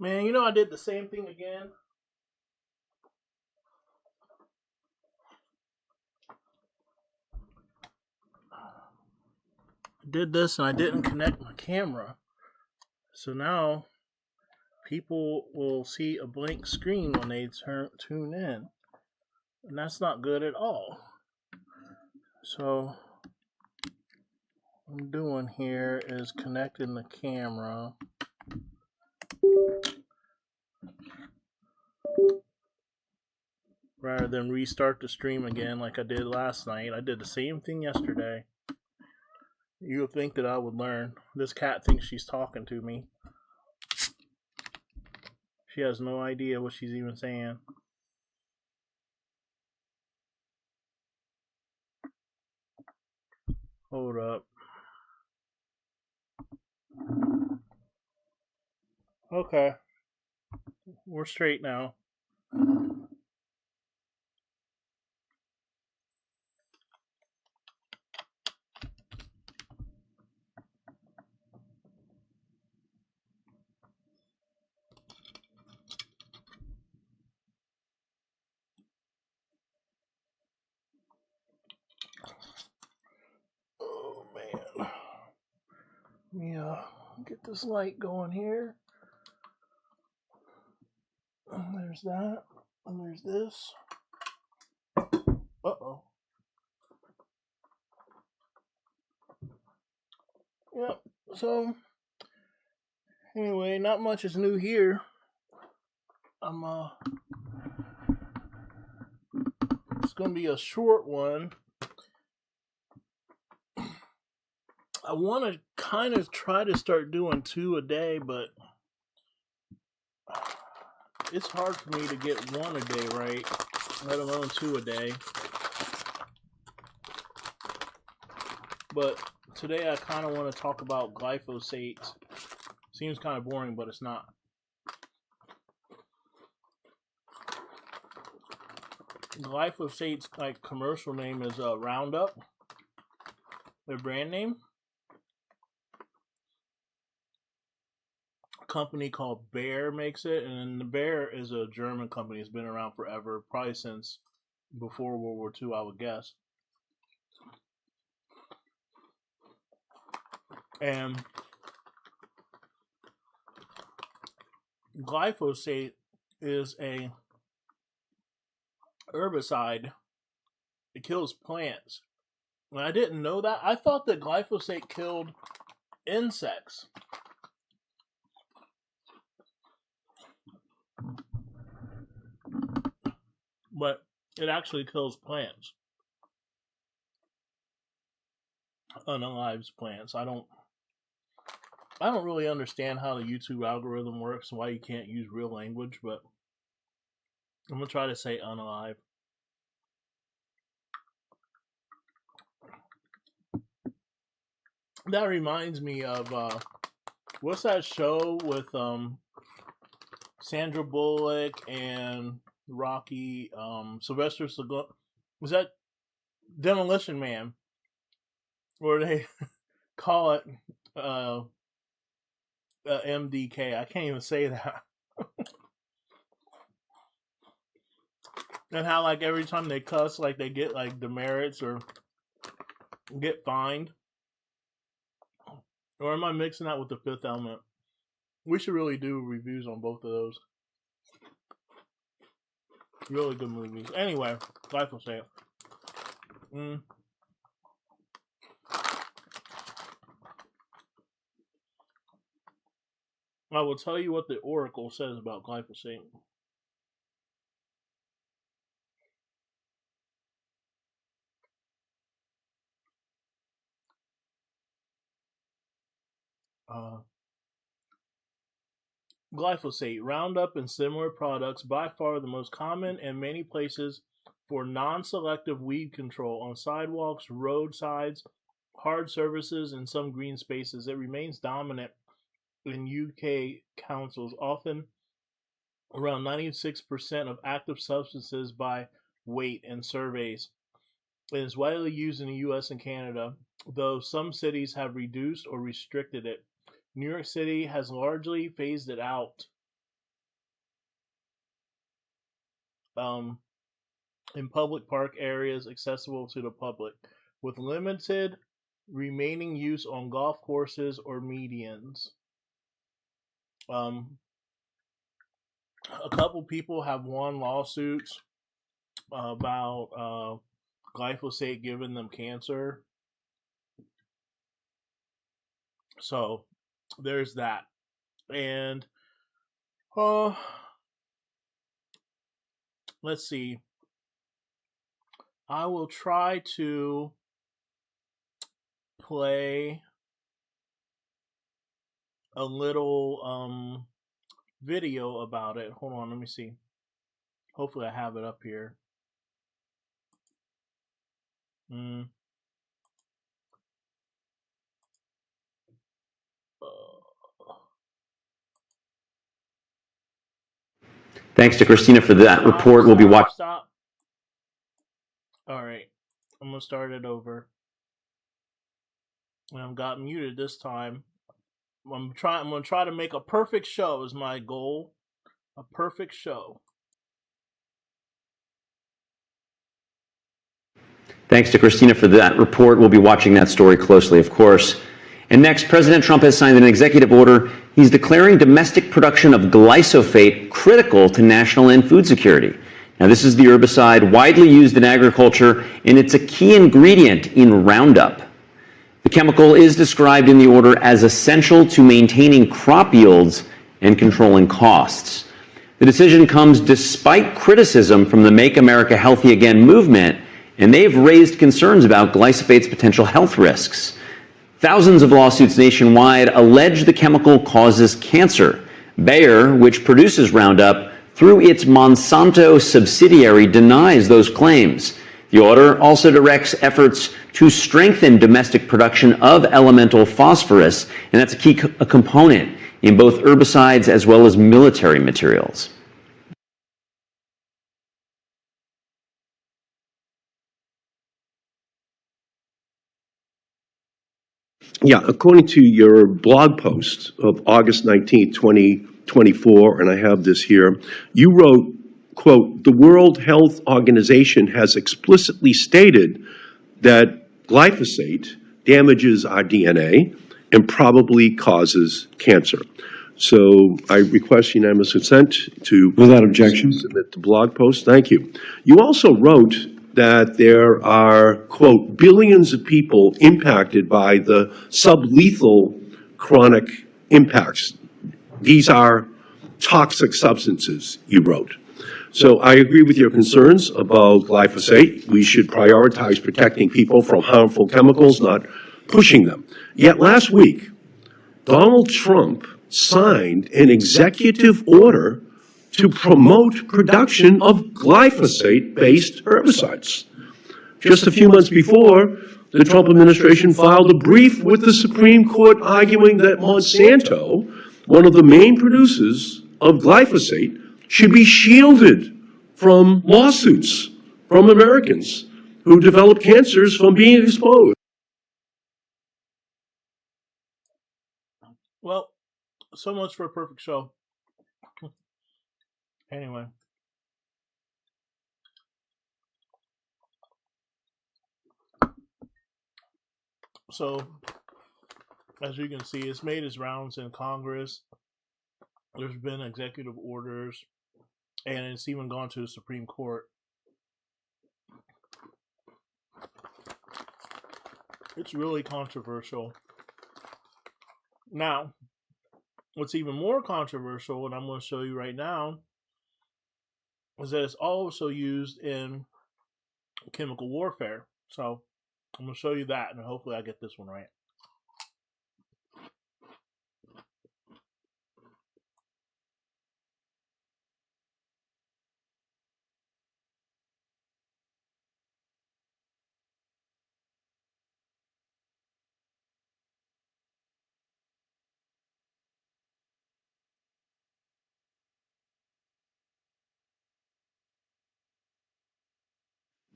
Man, you know I did the same thing again. I did this and I didn't connect my camera. So now people will see a blank screen when they tune in. And that's not good at all. So what I'm doing here is connecting the camera. Rather than restart the stream again like I did last night. I did the same thing yesterday. You would think that I would learn. This cat thinks she's talking to me. She has no idea what she's even saying. Hold up. Okay. We're straight now. Oh, man. Let me get this light going here. And there's that. And there's this. Uh-oh. Yep. So, anyway, not much is new here. It's gonna be a short one. I want to kind of try to start doing 2 a day, but it's hard for me to get 1 a day right, let alone 2 a day. But today I kind of want to talk about glyphosate. Seems kind of boring, but it's not. Glyphosate's like commercial name is Roundup. Their brand name. A company called Bayer makes it, and the Bayer is a German company. It's been around forever, probably since before World War II, I would guess. And glyphosate is a herbicide. It kills plants. And I didn't know that. I thought that glyphosate killed insects. But it actually kills plants. Unalives plants. I don't really understand how the YouTube algorithm works and why you can't use real language, but I'm gonna try to say unalive. That reminds me of what's that show with Sandra Bullock and Rocky, Sylvester Stallone? Was that Demolition Man? Where they call it MDK. I can't even say that. And how like every time they cuss, like they get like demerits or get fined. Or am I mixing that with The Fifth Element? We should really do reviews on both of those. Really good movies. Anyway, glyphosate. I will tell you what the Oracle says about glyphosate. Glyphosate, Roundup, and similar products, by far the most common in many places for non-selective weed control on sidewalks, roadsides, hard surfaces, and some green spaces. It remains dominant in UK councils, often around 96% of active substances by weight in surveys. It is widely used in the US and Canada, though some cities have reduced or restricted it. New York City has largely phased it out. in public park areas accessible to the public, with limited remaining use on golf courses or medians. A couple people have won lawsuits about glyphosate giving them cancer. So there's that. And let's see. I will try to play a little video about it. Hold on, let me see. Hopefully I have it up here. Thanks to Christina for that report. We'll be watching. Stop. All right, I'm gonna start it over. And I've got muted this time. I'm gonna try to make a perfect show is my goal. A perfect show. Thanks to Christina for that report. We'll be watching that story closely, of course. And next, President Trump has signed an executive order. He's declaring domestic production of glyphosate critical to national and food security. Now, this is the herbicide widely used in agriculture, and it's a key ingredient in Roundup. The chemical is described in the order as essential to maintaining crop yields and controlling costs. The decision comes despite criticism from the Make America Healthy Again movement, and they've raised concerns about glyphosate's potential health risks. Thousands of lawsuits nationwide allege the chemical causes cancer. Bayer, which produces Roundup, through its Monsanto subsidiary, denies those claims. The order also directs efforts to strengthen domestic production of elemental phosphorus, and that's a key component in both herbicides as well as military materials. Yeah, according to your blog post of August 19th, 2024, and I have this here, you wrote, quote, "The World Health Organization has explicitly stated that glyphosate damages our DNA and probably causes cancer." So I request unanimous consent to without objection submit the blog post. Thank you. You also wrote that there are, quote, "billions of people impacted by the sublethal chronic impacts." These are toxic substances, you wrote. So I agree with your concerns about glyphosate. We should prioritize protecting people from harmful chemicals, not pushing them. Yet last week, Donald Trump signed an executive order to promote production of glyphosate-based herbicides. Just a few months before, the Trump administration filed a brief with the Supreme Court arguing that Monsanto, one of the main producers of glyphosate, should be shielded from lawsuits from Americans who develop cancers from being exposed. Well, so much for a perfect show. Anyway. So, as you can see, it's made its rounds in Congress. There's been executive orders, and it's even gone to the Supreme Court. It's really controversial. Now, what's even more controversial, and I'm going to show you right now, is that it's also used in chemical warfare. So I'm going to show you that, and hopefully I get this one right.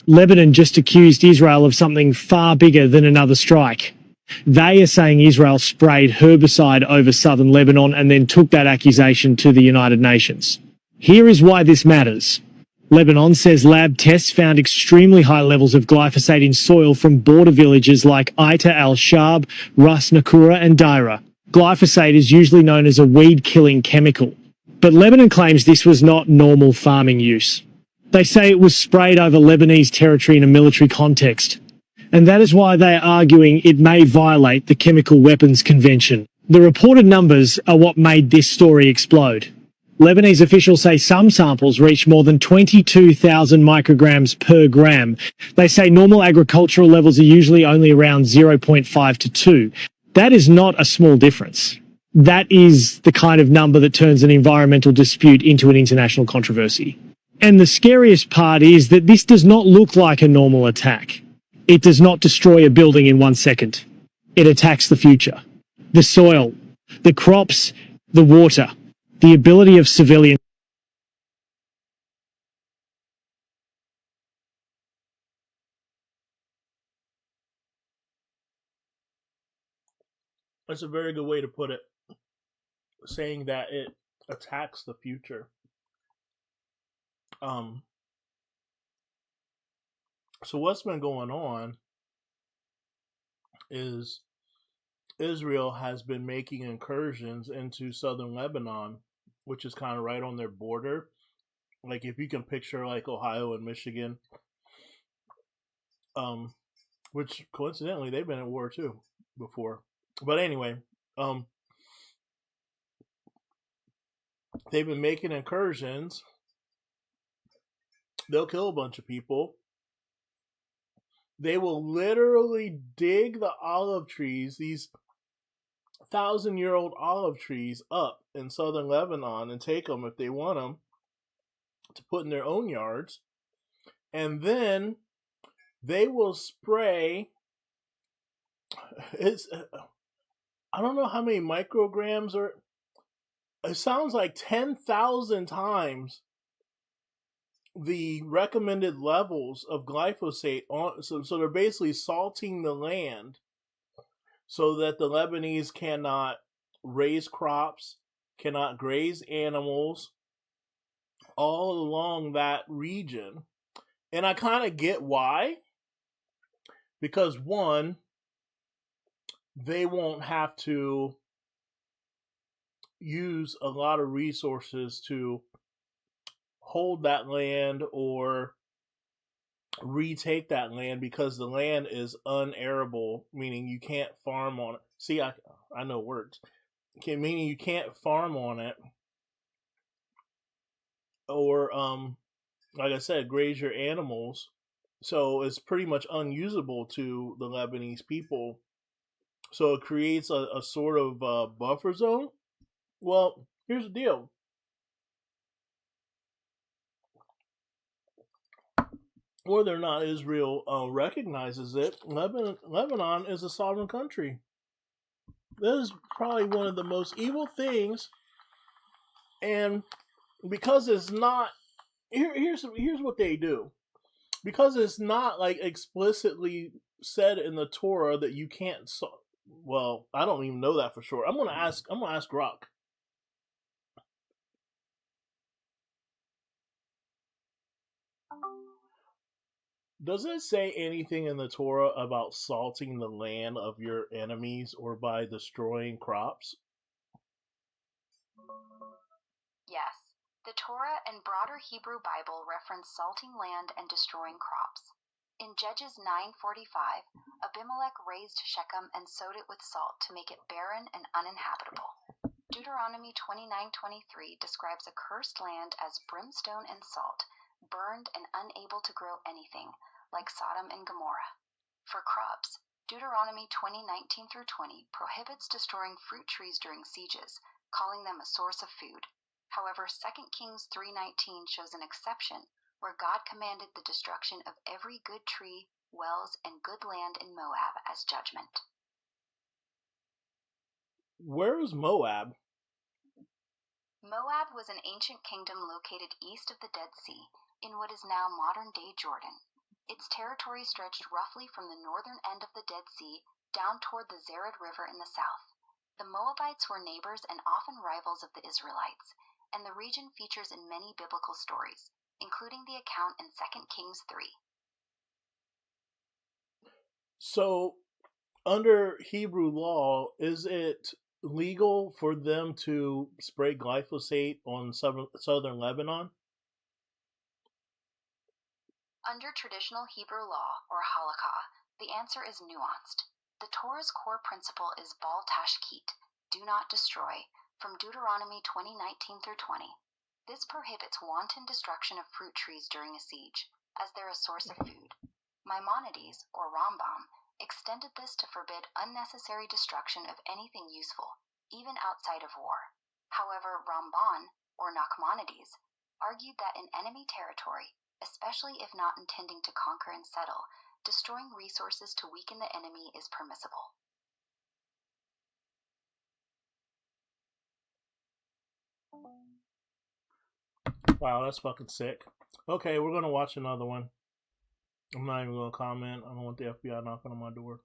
Lebanon just accused Israel of something far bigger than another strike. They are saying Israel sprayed herbicide over southern Lebanon and then took that accusation to the United Nations. Here is why this matters. Lebanon says lab tests found extremely high levels of glyphosate in soil from border villages like Aita al-Shab, Ras Nakura and Daira. Glyphosate is usually known as a weed-killing chemical, but Lebanon claims this was not normal farming use. They say it was sprayed over Lebanese territory in a military context, and that is why they are arguing it may violate the Chemical Weapons Convention. The reported numbers are what made this story explode. Lebanese officials say some samples reached more than 22,000 micrograms per gram. They say normal agricultural levels are usually only around 0.5 to 2. That is not a small difference. That is the kind of number that turns an environmental dispute into an international controversy. And the scariest part is that this does not look like a normal attack. It does not destroy a building in 1 second. It attacks the future, the soil, the crops, the water, the ability of civilians. That's a very good way to put it, saying that it attacks the future. So what's been going on is Israel has been making incursions into southern Lebanon, which is kind of right on their border. Like if you can picture like Ohio and Michigan, which coincidentally they've been at war too before. But anyway, they've been making incursions. They'll kill a bunch of people. They will literally dig the olive trees, these 1,000-year-old olive trees, up in southern Lebanon and take them if they want them to put in their own yards. And then they will spray. I don't know how many micrograms are. It sounds like 10,000 times the recommended levels of glyphosate on. So they're basically salting the land so that the Lebanese cannot raise crops, cannot graze animals all along that region. And I kind of get why. Because one, they won't have to use a lot of resources to hold that land or retake that land because the land is unarable, meaning you can't farm on it. See, I know words. Okay, meaning you can't farm on it or like I said, graze your animals. So it's pretty much unusable to the Lebanese people. So it creates a sort of buffer zone. Well, here's the deal. Whether or not Israel recognizes it, Lebanon is a sovereign country. This is probably one of the most evil things, and because it's not, here's what they do. Because it's not like explicitly said in the Torah that you can't. Well, I don't even know that for sure. I'm gonna ask Rock. Does it say anything in the Torah about salting the land of your enemies or by destroying crops? Yes, the Torah and broader Hebrew Bible reference salting land and destroying crops. In Judges 9:45, Abimelech razed Shechem and sowed it with salt to make it barren and uninhabitable. Deuteronomy 29:23 describes a cursed land as brimstone and salt, burned and unable to grow anything, like Sodom and Gomorrah. For crops, Deuteronomy 20:19-20 prohibits destroying fruit trees during sieges, calling them a source of food. However, 2 Kings 3:19 shows an exception where God commanded the destruction of every good tree, wells, and good land in Moab as judgment. Where is Moab? Moab was an ancient kingdom located east of the Dead Sea, in what is now modern-day Jordan. Its territory stretched roughly from the northern end of the Dead Sea down toward the Zered River in the south. The Moabites were neighbors and often rivals of the Israelites, and the region features in many biblical stories, including the account in 2 Kings 3. So, under Hebrew law, is it legal for them to spray glyphosate on southern Lebanon? Under traditional Hebrew law, or halakha, the answer is nuanced. The Torah's core principle is bal tashkit, do not destroy, from Deuteronomy 20:19 through 20. This prohibits wanton destruction of fruit trees during a siege, as they're a source of food. Maimonides, or Rambam, extended this to forbid unnecessary destruction of anything useful, even outside of war. However, Ramban, or Nachmanides, argued that in enemy territory, especially if not intending to conquer and settle, destroying resources to weaken the enemy is permissible. Wow, that's fucking sick. Okay, we're gonna watch another one. I'm not even gonna comment. I don't want the FBI knocking on my door.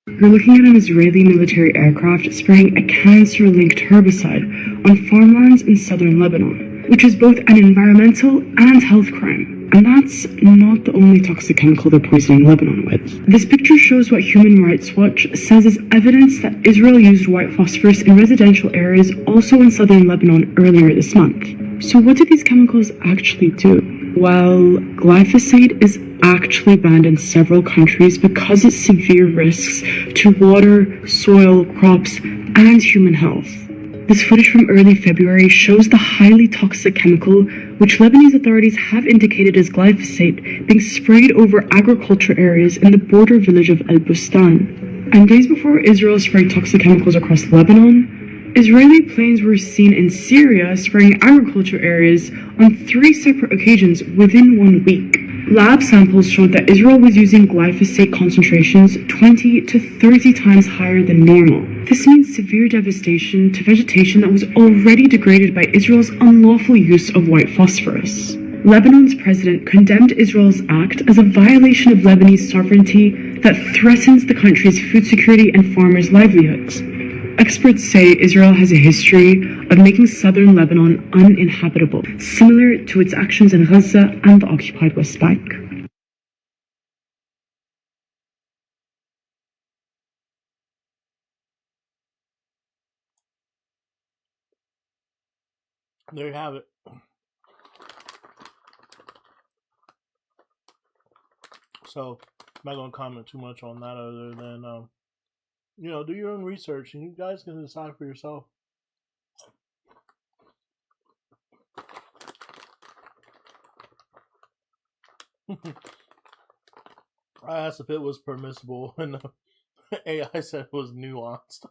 We're looking at an Israeli military aircraft spraying a cancer-linked herbicide on farmlands in southern Lebanon, which is both an environmental and health crime. And that's not the only toxic chemical they're poisoning Lebanon with. This picture shows what Human Rights Watch says is evidence that Israel used white phosphorus in residential areas also in southern Lebanon earlier this month. So what do these chemicals actually do? Well, glyphosate is actually banned in several countries because its severe risks to water, soil, crops, and human health. This footage from early February shows the highly toxic chemical, which Lebanese authorities have indicated as glyphosate, being sprayed over agriculture areas in the border village of El Bustan. And days before Israel sprayed toxic chemicals across Lebanon, Israeli planes were seen in Syria spraying agriculture areas on 3 separate occasions within 1 week. Lab samples showed that Israel was using glyphosate concentrations 20 to 30 times higher than normal. This means severe devastation to vegetation that was already degraded by Israel's unlawful use of white phosphorus. Lebanon's president condemned Israel's act as a violation of Lebanese sovereignty that threatens the country's food security and farmers' livelihoods. Experts say Israel has a history of making southern Lebanon uninhabitable, similar to its actions in Gaza and the occupied West Bank. There you have it. So, I'm not going to comment too much on that other than, do your own research and you guys can decide for yourself. I asked if it was permissible and AI said it was nuanced.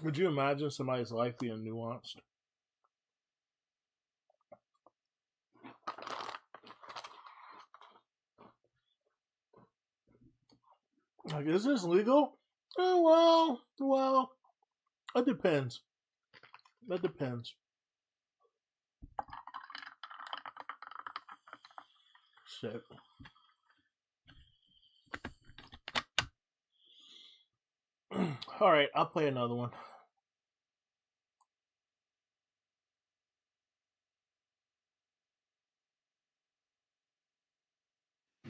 Could you imagine somebody's life being nuanced? Like, is this legal? Well, it depends. That depends. Shit. Alright, I'll play another one.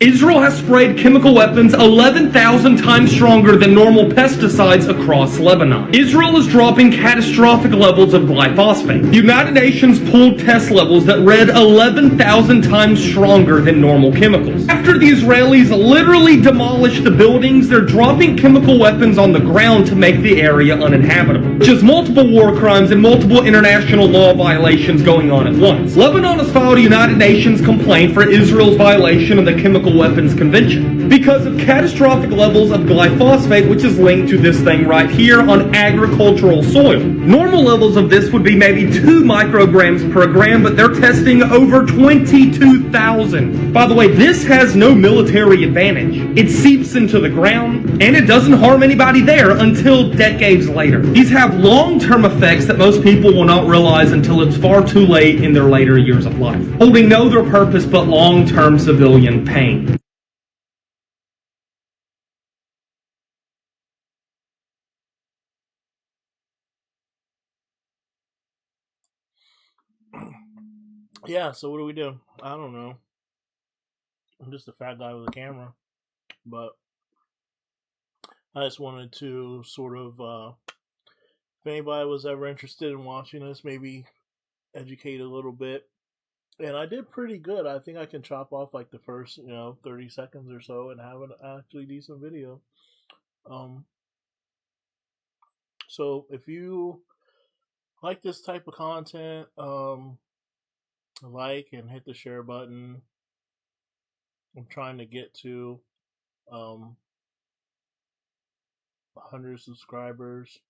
Israel has sprayed chemical weapons 11,000 times stronger than normal pesticides across Lebanon. Israel is dropping catastrophic levels of glyphosate. The United Nations pulled test levels that read 11,000 times stronger than normal chemicals. After the Israelis literally demolished the buildings, they're dropping chemical weapons on the ground to make the area uninhabitable, which is multiple war crimes and multiple international law violations going on at once. Lebanon has filed a United Nations complaint for Israel's violation of the Chemical Weapons Convention because of catastrophic levels of glyphosate, which is linked to this thing right here on agricultural soil. Normal levels of this would be maybe 2 micrograms per gram, but they're testing over 22,000. By the way, this has no military advantage. It seeps into the ground, and it doesn't harm anybody there until decades later. These have long-term effects that most people will not realize until it's far too late in their later years of life, holding no other purpose but long-term civilian pain. Yeah, so what do we do? I don't know. I'm just a fat guy with a camera. But I just wanted to sort of, if anybody was ever interested in watching this, maybe educate a little bit. And I did pretty good. I think I can chop off like the first, 30 seconds or so and have an actually decent video. So if you like this type of content, like and hit the share button. I'm trying to get to 100 subscribers,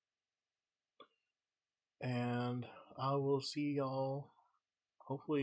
and I will see y'all hopefully